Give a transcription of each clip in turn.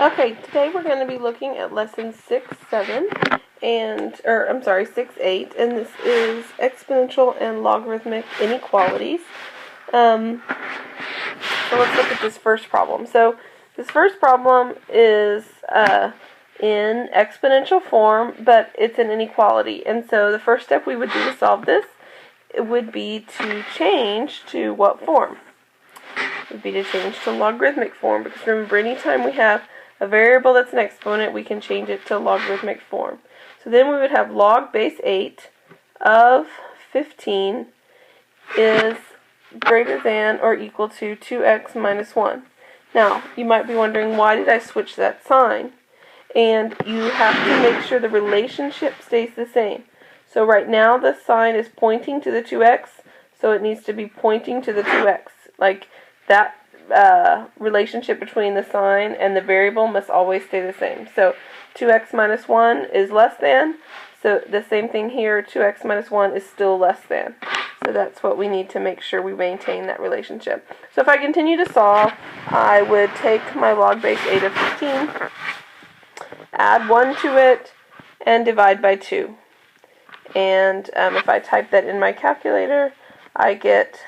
Okay, today we're going to be looking at lesson 6-7 6-8, and this is exponential and logarithmic inequalities. So let's look at this first problem. So this first problem is in exponential form, but it's an inequality. And so the first step we would do to solve this would be to change to what form? It would be to change to logarithmic form, because remember, anytime we have a variable that's an exponent, we can change it to logarithmic form. So then we would have log base 8 of 15 is greater than or equal to 2x minus 1. Now, you might be wondering, why did I switch that sign? And you have to make sure the relationship stays the same. So right now the sign is pointing to the 2x, so it needs to be pointing to the 2x. Like that relationship between the sign and the variable must always stay the same. So 2x minus 1 is less than, so the same thing here, 2x minus 1 is still less than. So that's what we need to make sure we maintain that relationship. So if I continue to solve, I would take my log base 8 of 15, add 1 to it, and divide by 2. And if I type that in my calculator, I get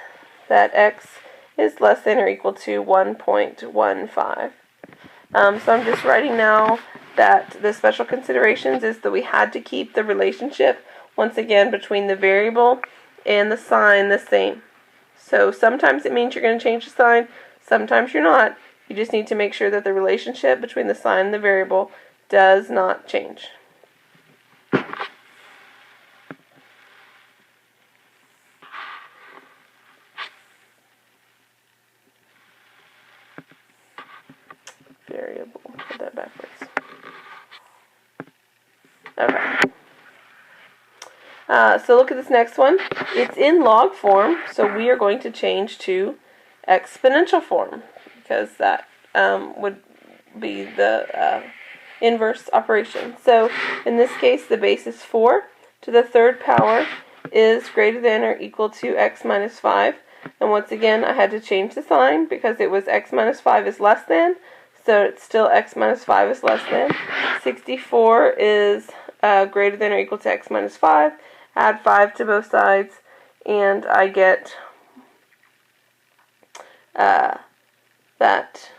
that x is less than or equal to 1.15. So I'm just writing now that the special considerations is that we had to keep the relationship, once again, between the variable and the sign the same. So sometimes it means you're going to change the sign, sometimes you're not. You just need to make sure that the relationship between the sign and the variable does not change. Variable, put that backwards. Okay. So look at this next one. It's in log form, so we are going to change to exponential form, because that would be the inverse operation. So in this case, the base is 4 to the third power is greater than or equal to x minus 5. And once again, I had to change the sign because it was x minus 5 is less than, so it's still x minus 5 is less than. 64 is greater than or equal to x minus 5. Add 5 to both sides, and I get that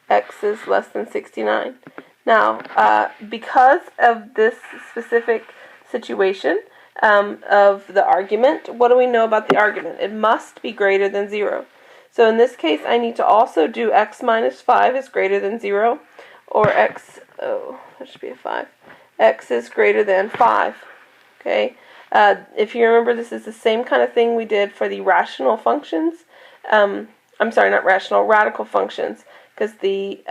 x is less than 69. Now, because of this specific situation of the argument, what do we know about the argument? It must be greater than 0. So in this case, I need to also do x minus 5 is greater than 0, or x, that should be a 5. X is greater than 5. Okay. If you remember, this is the same kind of thing we did for the rational functions. I'm sorry, not rational, radical functions, because the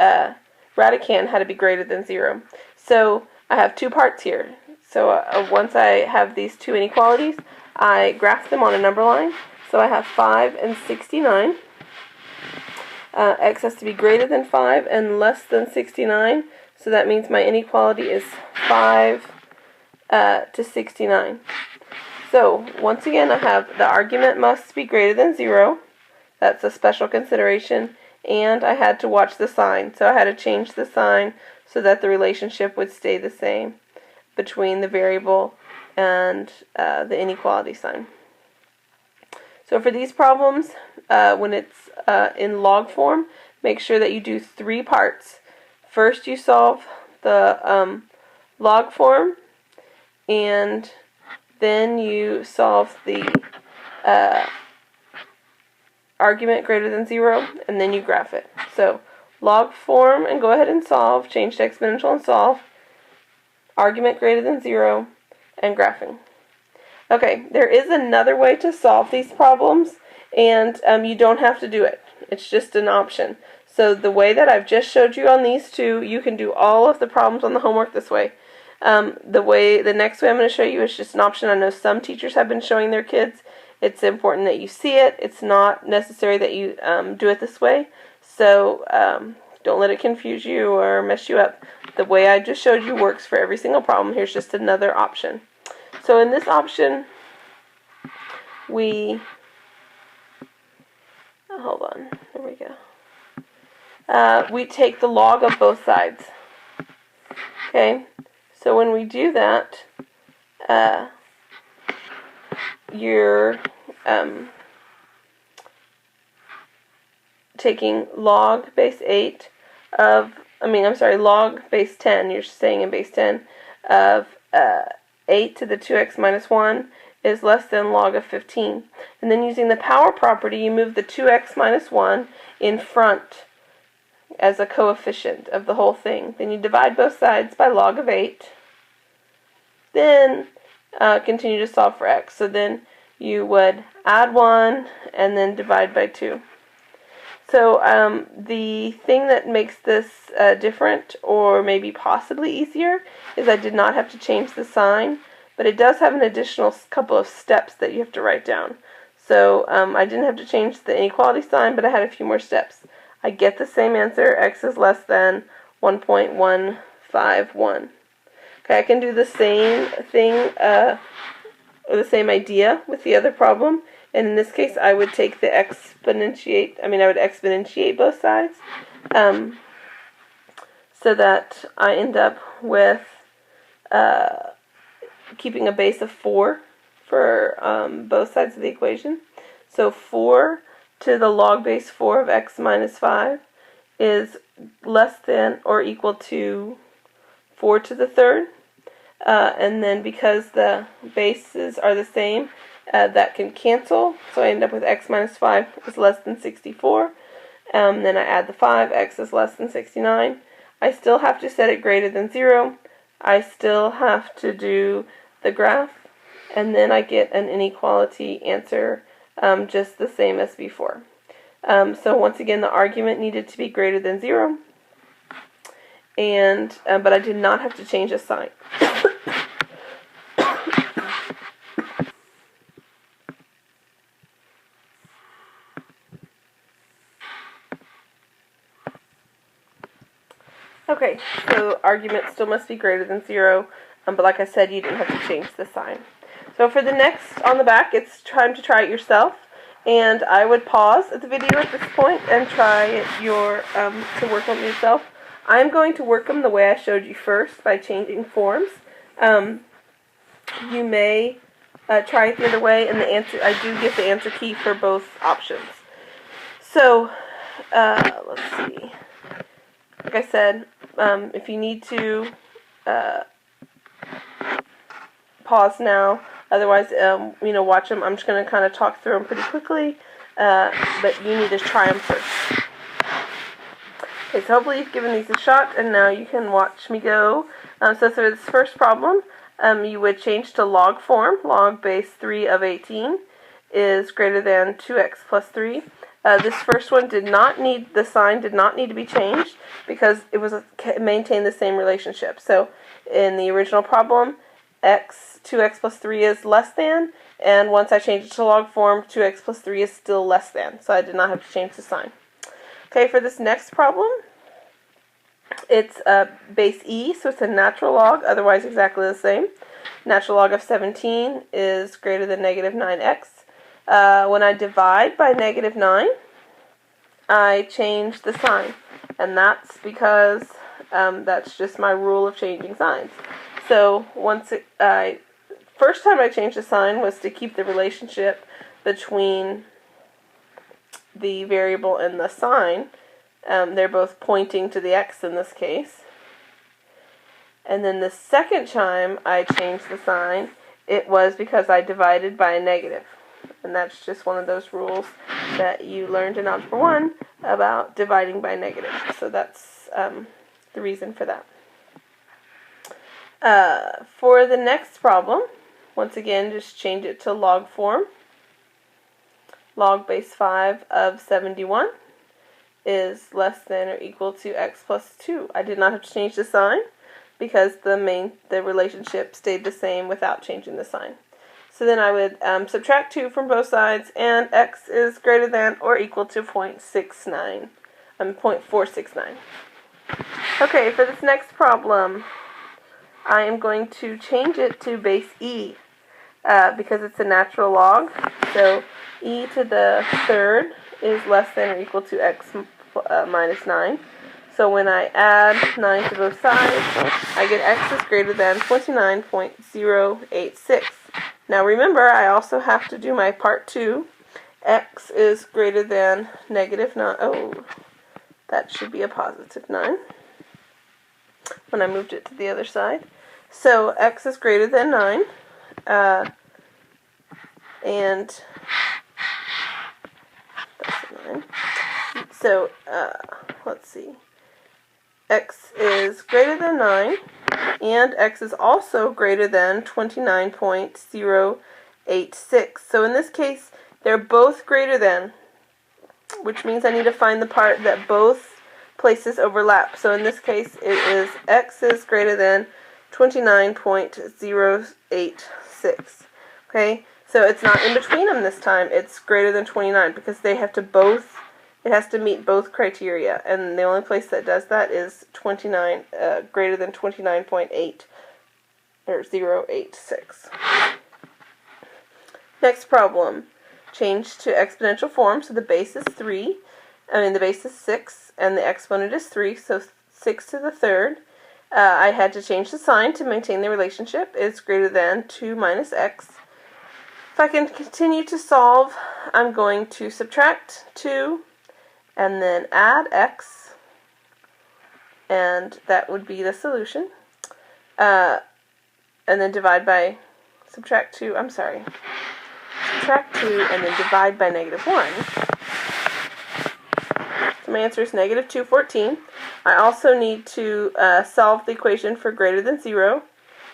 radicand had to be greater than 0. So I have two parts here. So once I have these two inequalities, I graph them on a number line. So I have 5 and 69. X has to be greater than 5 and less than 69. So that means my inequality is 5 to 69. So once again, I have the argument must be greater than 0. That's a special consideration. And I had to watch the sign. So I had to change the sign so that the relationship would stay the same between the variable and the inequality sign. So for these problems, when it's in log form, make sure that you do 3 parts. First, you solve the log form, and then you solve the argument greater than 0, and then you graph it. So log form and go ahead and solve, change to exponential and solve, argument greater than 0, and graphing. Okay, there is another way to solve these problems, and you don't have to do it. It's just an option. So the way that I've just showed you on these two, you can do all of the problems on the homework this way. The next way I'm going to show you is just an option. I know some teachers have been showing their kids. It's important that you see it. It's not necessary that you do it this way. So don't let it confuse you or mess you up. The way I just showed you works for every single problem. Here's just another option. So in this option, hold on, there we go. we take the log of both sides. Okay, so when we do that, you're taking log base 8 of, log base 10, you're staying in base 10, of 8 to the 2x minus 1 is less than log of 15. And then using the power property, you move the 2x minus 1 in front as a coefficient of the whole thing. Then you divide both sides by log of 8. Then continue to solve for x. So then you would add 1 and then divide by 2. So the thing that makes this different, or maybe possibly easier, is I did not have to change the sign, but it does have an additional couple of steps that you have to write down. So I didn't have to change the inequality sign, but I had a few more steps. I get the same answer, x is less than 1.151. Okay, I can do the same thing, or the same idea with the other problem. And in this case, I would take the I would exponentiate both sides, so that I end up with keeping a base of 4 for both sides of the equation. So 4 to the log base 4 of x minus 5 is less than or equal to 4 to the third. And then because the bases are the same, that can cancel. So I end up with x minus 5 is less than 64. Then I add the 5, x is less than 69. I still have to set it greater than 0. I still have to do the graph. And then I get an inequality answer just the same as before. So once again, the argument needed to be greater than 0. And but I did not have to change the sign. Okay, so argument still must be greater than 0, but like I said, you didn't have to change the sign. So for the next on the back, it's time to try it yourself, and I would pause at the video at this point and try it to work on yourself. I'm going to work them the way I showed you first by changing forms. You may try it the other way, and I do give the answer key for both options. So let's see. Like I said, if you need to pause now, otherwise, watch them. I'm just going to kind of talk through them pretty quickly, but you need to try them first. Okay, so hopefully you've given these a shot, and now you can watch me go. So for this first problem, you would change to log form. Log base 3 of 18 is greater than 2x plus 3. This first one the sign did not need to be changed because it maintained the same relationship. So in the original problem, 2x plus 3 is less than, and once I change it to log form, 2x plus 3 is still less than. So I did not have to change the sign. Okay, for this next problem, it's base e, so it's a natural log, otherwise exactly the same. Natural log of 17 is greater than negative 9x. When I divide by negative 9, I change the sign. And that's because that's just my rule of changing signs. So first time I changed the sign was to keep the relationship between the variable and the sign. They're both pointing to the x in this case. And then the second time I changed the sign, it was because I divided by a negative. And that's just one of those rules that you learned in Algebra 1 about dividing by negative. So that's the reason for that. For the next problem, once again, just change it to log form. Log base 5 of 71 is less than or equal to x plus 2. I did not have to change the sign because the relationship stayed the same without changing the sign. So then I would subtract 2 from both sides, and x is greater than or equal to 0.469. Okay, for this next problem, I am going to change it to base e because it's a natural log. So e to the third is less than or equal to x minus 9. So when I add 9 to both sides, I get x is greater than 29.086. Now remember, I also have to do my part 2. X is greater than negative 9. Oh, that should be a positive 9 when I moved it to the other side. So x is greater than 9. And that's a 9. So, let's see. X is greater than 9, and x is also greater than 29.086. So in this case, they're both greater than, which means I need to find the part that both places overlap. So in this case, it is x is greater than 29.086. Okay, so it's not in between them this time. It's greater than 29 because they have to both. It has to meet both criteria, and the only place that does that is 29 greater than 29.8 or 086. Next problem. Change to exponential form. So the base is 3. The base is 6, and the exponent is 3. So 6 to the third. I had to change the sign to maintain the relationship. It's greater than 2 minus x. If I can continue to solve, I'm going to subtract 2. And then add x, and that would be the solution. And then subtract 2, subtract 2, and then divide by negative 1. So my answer is negative 214. I also need to solve the equation for greater than 0.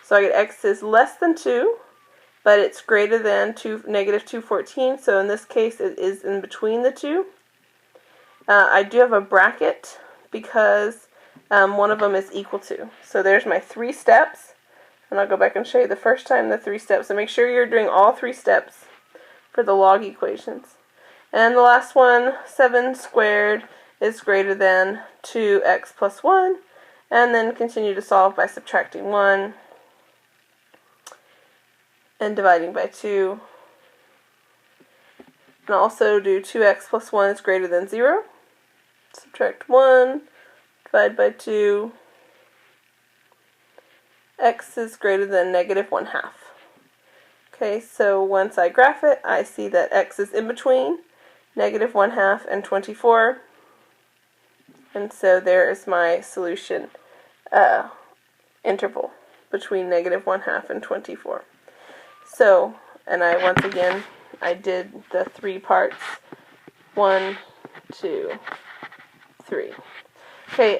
So I get x is less than 2, but it's greater than negative 214. So in this case, it is in between the two. I do have a bracket because one of them is equal to. So there's my 3 steps. And I'll go back and show you the first time the 3 steps. So make sure you're doing all 3 steps for the log equations. And the last one, 7 squared is greater than 2x plus 1. And then continue to solve by subtracting 1 and dividing by 2. And also do 2x plus 1 is greater than 0. Subtract 1, divide by 2. X is greater than negative 1/2. Okay, so once I graph it, I see that x is in between negative 1/2 and 24. And so there is my solution interval between negative 1/2 and 24. So, and once again, I did the 3 parts. 1, 2, 3. Okay,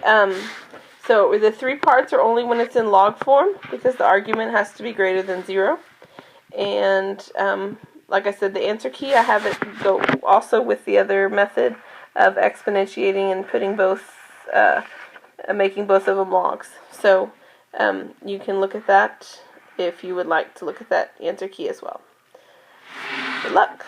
so the 3 parts are only when it's in log form because the argument has to be greater than 0. And like I said, the answer key, I have it go also with the other method of exponentiating and putting both, making both of them logs. So you can look at that if you would like to look at that answer key as well. Good luck.